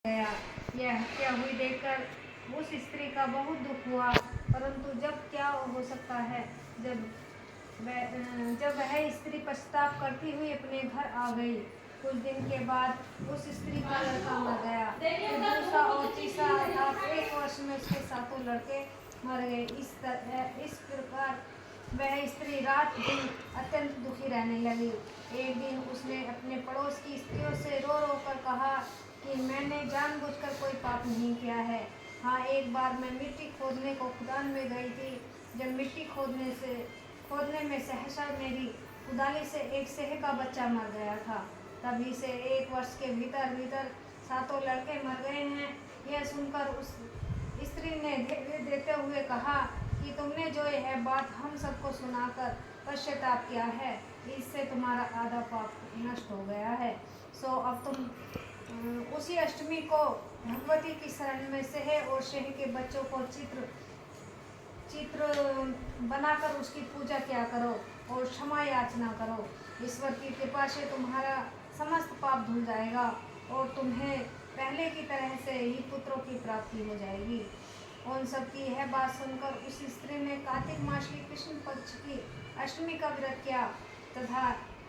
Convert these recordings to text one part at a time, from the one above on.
गया। यह हत्या हुई देखकर उस स्त्री का बहुत दुख हुआ, परंतु जब क्या हो सकता है। जब वह स्त्री पश्चाताप करती हुई अपने घर आ गई। कुछ दिन के बाद उस स्त्री का लड़का मर गया। फिर दूसरा और तीसरा अर्थात 1 वर्ष में उसके सातों लड़के मर गए। इस प्रकार वह स्त्री रात दिन अत्यंत दुखी रहने लगी। एक दिन उसने अपने पड़ोस की स्त्रियों से रो रो कर कहा कि मैंने जानबूझकर कोई पाप नहीं किया है। हाँ, एक बार मैं मिट्टी खोदने को खदान में गई थी। जब मिट्टी खोदने में सहसा मेरी कुदाली से एक सेह का बच्चा मर गया था। तभी से 1 वर्ष के भीतर भीतर सातों लड़के मर गए हैं। यह सुनकर उस स्त्री ने धैर्य देते हुए कहा कि तुमने जो यह बात हम सबको सुनाकर पश्चाताप किया है, इससे तुम्हारा आधा पाप नष्ट हो गया है। सो अब तुम उसी अष्टमी को भगवती की शरण में सेह और सेह के बच्चों को चित्र बनाकर उसकी पूजा किया करो और क्षमा याचना करो। ईश्वर की कृपा से तुम्हारा समस्त पाप धुल जाएगा और तुम्हें पहले की तरह से ही पुत्रों की प्राप्ति हो जाएगी। उन सब की यह बात सुनकर उस स्त्री ने कार्तिक मास की कृष्ण पक्ष की अष्टमी का व्रत किया तथा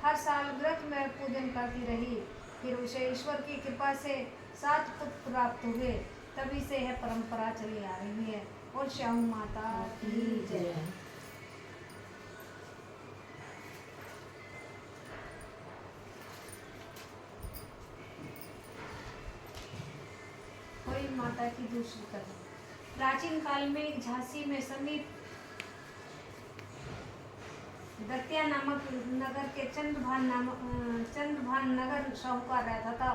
हर साल व्रत में पूजन करती रही। फिर उसे ईश्वर की कृपा से 7 पुत्र प्राप्त हुए। तभी से यह परंपरा चली आ रही है। और श्याम माता की जय। कोई माता की दूसरी कथा। प्राचीन काल में झांसी में समीप दत्तिया नामक नगर के चंद्रभान नगर साहूकार रहता था।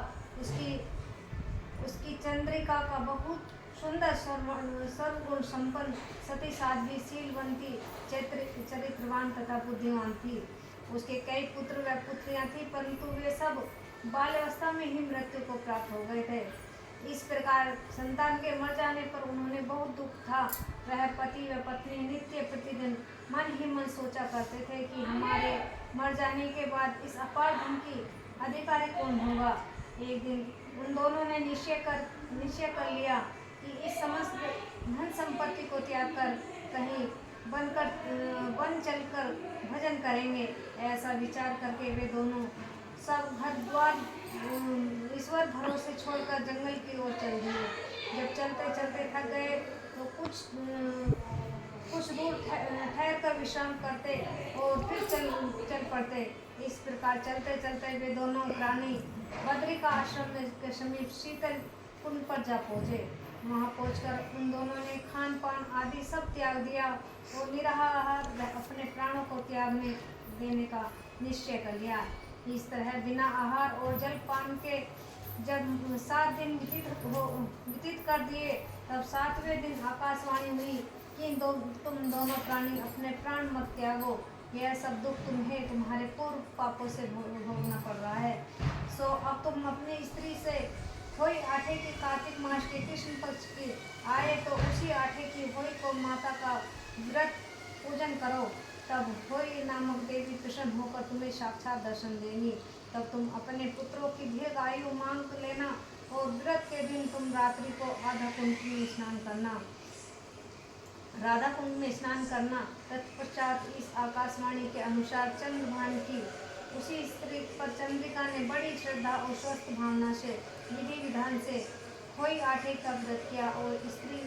उसकी चंद्रिका का बहुत सुंदर सर्वगुण संपन्न सती साध्वी शीलवंती चरित्रवान तथा बुद्धिमान थी। उसके कई पुत्र व पुत्रियां थी, परंतु वे सब बाल्यावस्था में ही मृत्यु को प्राप्त हो गए थे। इस प्रकार संतान के मर जाने पर उन्होंने बहुत दुख था। वह पति व पत्नी नित्य प्रतिदिन मन ही मन सोचा करते थे कि हमारे मर जाने के बाद इस अपार धन की अधिकारी कौन होगा। एक दिन उन दोनों ने निश्चय कर लिया कि इस समस्त धन संपत्ति को त्याग कर कहीं वन चलकर भजन करेंगे। ऐसा विचार करके वे दोनों सब घर द्वार ईश्वर भरोसे छोड़कर जंगल की ओर चल दिए। जब चलते चलते थक गए तो कुछ दूर ठहर कर विश्राम करते और फिर चल पड़ते। इस प्रकार चलते चलते वे दोनों प्राणी बद्री का आश्रम के समीप शीतल कुंड पर जा पहुँचे। वहाँ पहुँचकर उन दोनों ने खान पान आदि सब त्याग दिया और निराहार अपने प्राणों को त्यागने देने का निश्चय कर लिया। इस तरह बिना आहार और जल पान के जब 7 दिन व्यतीत कर दिए, तब 7वें दिन आकाशवाणी हुई कि तुम दोनों प्राणी अपने प्राण मत त्यागो। यह सब दुख तुम्हें तुम्हारे पूर्व पापों से भोगना पड़ रहा है। सो अब तुम अपनी स्त्री से होई आठे की कार्तिक मास के कृष्ण पक्ष की आए तो उसी आठे की होई को माता का व्रत पूजन करो। तब होई नामक देवी प्रसन्न होकर तुम्हें साक्षात दर्शन देंगी। तब तुम अपने पुत्रों की दीर्घ आयु मांग लेना और व्रत के दिन तुम रात्रि को राधा कुंड में स्नान करना। तत्पश्चात इस आकाशवाणी के अनुसार चंद्रभान की उसी स्त्री पर चंद्रिका ने बड़ी श्रद्धा और स्वस्थ भावना से विधि विधान से होई आठे का व्रत किया और स्त्री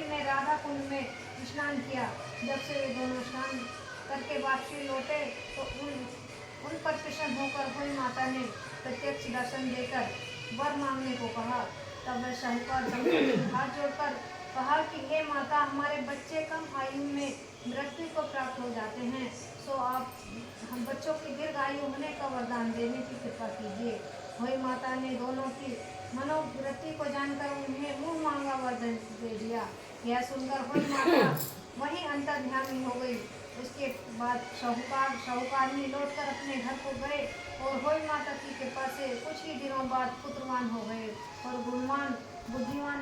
ने राधा कुंड में स्नान किया। जब से वे दोनों स्नान करके वापसी लौटे तो उन पर प्रसन्न होकर होई माता ने प्रत्यक्ष दर्शन देकर वर मांगने को कहा। तब वह साहूकार हाथ जोड़कर कहा कि हे माता, हमारे बच्चे कम आयु में मृत्यु को प्राप्त हो जाते हैं, सो आप हम बच्चों की दीर्घ आयु होने का वरदान देने की कृपा कीजिए। होई माता ने दोनों की मनोवृत्ति को जानकर उन्हें मुँह मांगा वरदान दे दिया। यह सुनकर होई माता वहीं अंतर्ध्यानी हो गई। उसके बाद साहूकारनी लौटकर अपने घर को गए और होई माता की कृपा से कुछ ही दिनों बाद पुत्रवान हो गए और गुणवान बुद्धिमान